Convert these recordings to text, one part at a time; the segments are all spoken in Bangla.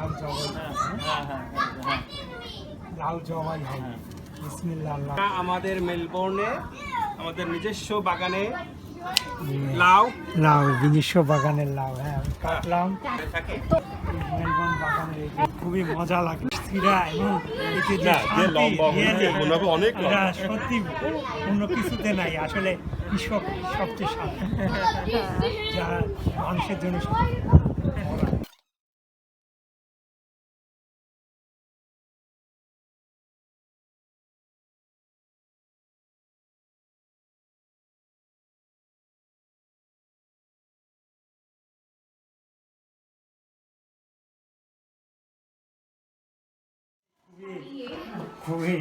লাল জবাই, লাল জবাই হবে। বিসমিল্লাহ। আমাদের মেলবোর্নে আমাদের নিজস্ব বাগানে লাউ নিজস্ব বাগানের লাউ। হ্যাঁ, আমি কাটলাম মেলবোর্ন বাগানের। খুবই মজা লাগে এবং সত্যি অন্য কিছুতে নাই। আসলে কৃষক সবচেয়ে শান্তি, যারা মানুষের জন্য খুবই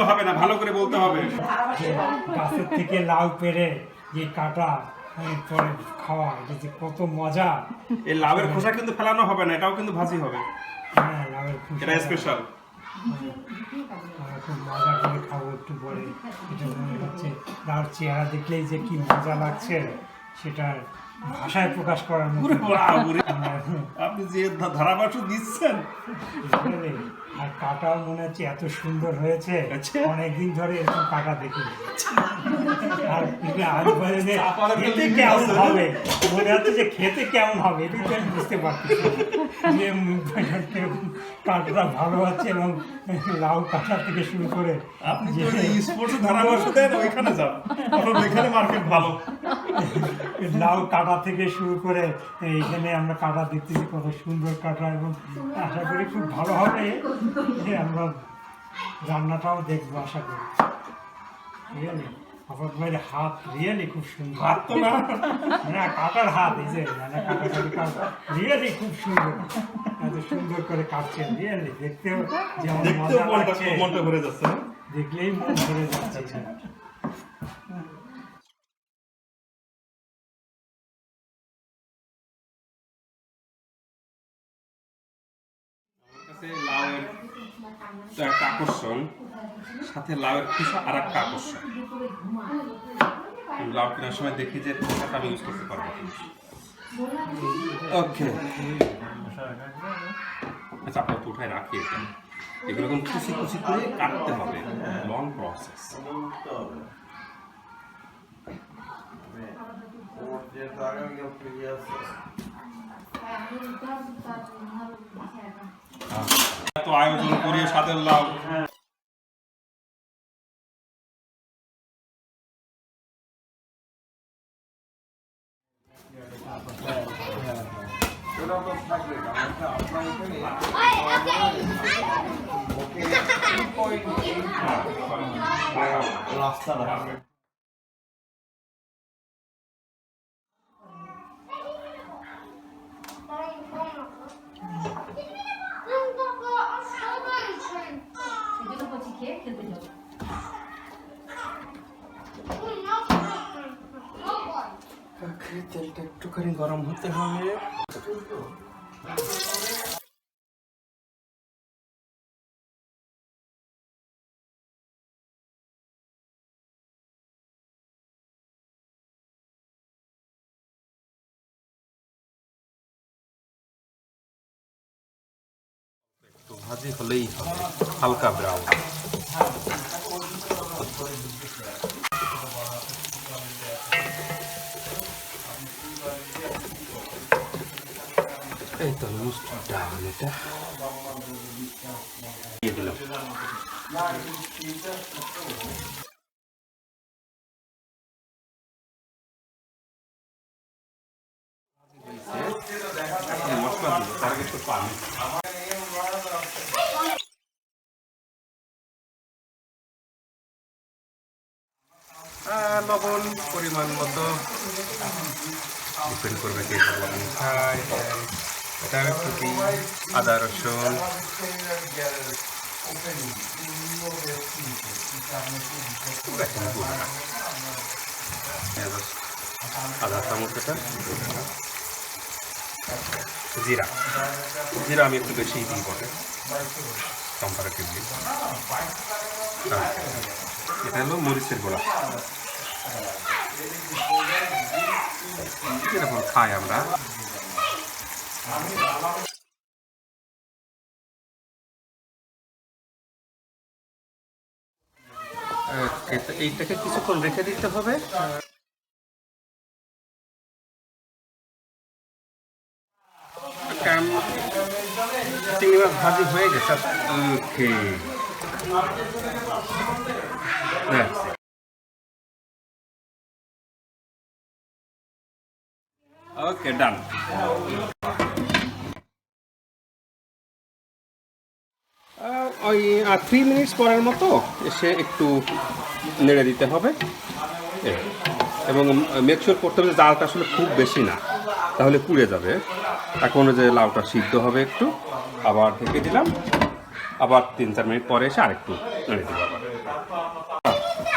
হবে না, ভালো করে বলতে হবে। গাছের থেকে লাউ পেড়ে যে কাটা পরে খাওয়া, এটা যে কত মজা। এই লাউয়ের খোসা কিন্তু ফেলানো হবে না, এটাও কিন্তু ভাজি হবে। হ্যাঁ, লাউয়ের খোসা এটা স্পেশাল। খুব মজা করে খাবো একটু পরে। এটা মনে হচ্ছে লাউর চেহারা দেখলেই যে কি মজা লাগছে সেটা ভাষায় প্রকাশ করার মতো। আপনি যে ধারাভাষ্য দিচ্ছেন, আর কাটাও মনে হচ্ছে এত সুন্দর হয়েছে, অনেকদিন ধরে এরকম কাটা দেখি। আর খেতে কেমন হবে, মনে হচ্ছে যে খেতে কেমন হবে এটা তো আমি বুঝতে পারছি যে কাটাটা ভালো আছে। এবং লাউ কাটা থেকে শুরু করে আপনি যে স্পোর্টস ধারাভাষ্য দেন ওইখানে যান, ওইখানে মার্কেট ভালো। লাউ কাটা থেকে শুরু করে এইখানে আমরা কাটা দেখতেছি, কত সুন্দর কাটা। এবং আশা করি খুব ভালো হবে, আমরা রান্নাটাও দেখবো আশা করি। রিয়েলি আপনার ভাইয়ের হাত রিয়েলি খুব সুন্দর। হাত তো না, কাটার হাত, এই যে কাটা রিয়েলি খুব সুন্দর। এত সুন্দর করে কাটছেন, রিয়েলি দেখতেও যেমন মজা লাগছে, মনটা ভরে যাচ্ছে, দেখলেই মন ভরে যাচ্ছে। লাউয়ের তো একটা আকর্ষণ, সাথে লাউয়ের খোসা আর একটা আকর্ষণ। লাউ কেনার সময় দেখি যে খোসাটা আমি ইউজ করতে পারবো। ওকে, আচ্ছা, আপনার তো উঠায় রাখি। এগুলো এখন কুচি কুচি করে কাটতে হবে, লং প্রসেস। এত আয়োজন করে স্বাদের লাউ, তেলটা একটুখানি গরম হতে হবে। একটু ভাজি হলেই হবে, হালকা ব্রাউন। এই তো মিষ্টি ডাল, এটা দিয়ে দিলাম। মশলা দিব, তার আগে একটু পানি, লবণ পরিমাণ মতো, ডিপেন্ড করবে কে লবণ খায়। এটা একটু দিই আদা রসুন, আধা চামচ। এটা জিরা, জিরা আমি একটু বেশি দিই বটে কম্পারেটিভলি। এটা হলো মরিচের গোড়া, যেরকম খাই আমরা। এইটাকে কিছুক্ষণ রেখে দিতে হবে। চিংড়ি মাছ ভাজি হয়ে গেছে। ওকে, ওকে, ডান। ওই 3 মিনিটস পরের মতো এসে একটু নেড়ে দিতে হবে এবং মেকশিওর করতে হবে জালটা আসলে খুব বেশি না, তাহলে পুড়ে যাবে। এখন যে লাউটা সিদ্ধ হবে একটু, আবার ঢেকে দিলাম, আবার 3-4 মিনিট পরে এসে আরেকটু নেড়ে দিলাম।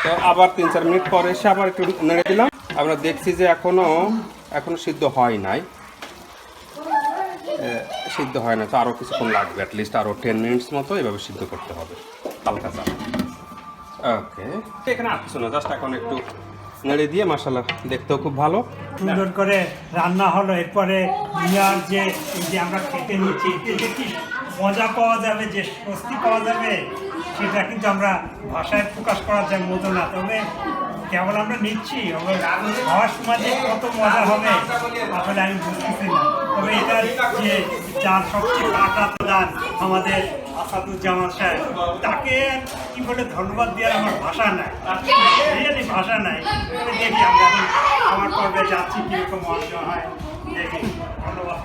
তো আবার 3-4 মিনিট পরে এসে আবার একটু নেড়ে দিলাম। আমরা দেখছি যে এখনো সিদ্ধ হয় নাই, সিদ্ধ হয় না, তো আরও কিছুক্ষণ লাগবে, অ্যাটলিস্ট আরও 10 মিনিটস মতো এভাবে সিদ্ধ করতে হবে হালকা চাল। ওকে, এখানে আসছো না, জাস্ট এখন একটু নেড়ে দিয়ে, মাশাআল্লাহ দেখতেও খুব ভালো সুন্দর করে রান্না হলো। এরপরে ইয়ার যে এই যে আমরা খেতে নিচ্ছি, এতে যে কি মজা পাওয়া যাবে, যে স্বস্তি পাওয়া যাবে, সেটা কিন্তু আমরা ভাষায় প্রকাশ করার যায় মতো না। তবে কেবল আমরা নিচ্ছি, খাওয়ার সময় যে কত মজা হবে আসলে আমি বুঝতেছি না। তবে এটার যে যার সবচেয়ে কাটা প্রধান আমাদের আসাদুজ্জামান সাহেব, তাকে কি বলে ধন্যবাদ দেওয়ার আমার ভাষা নাই, রিয়েলি ভাষা নাই। দেখি আমরা এখন আমার পর্বে যাচ্ছি, কীরকম মজা হয় দেখি। ধন্যবাদ।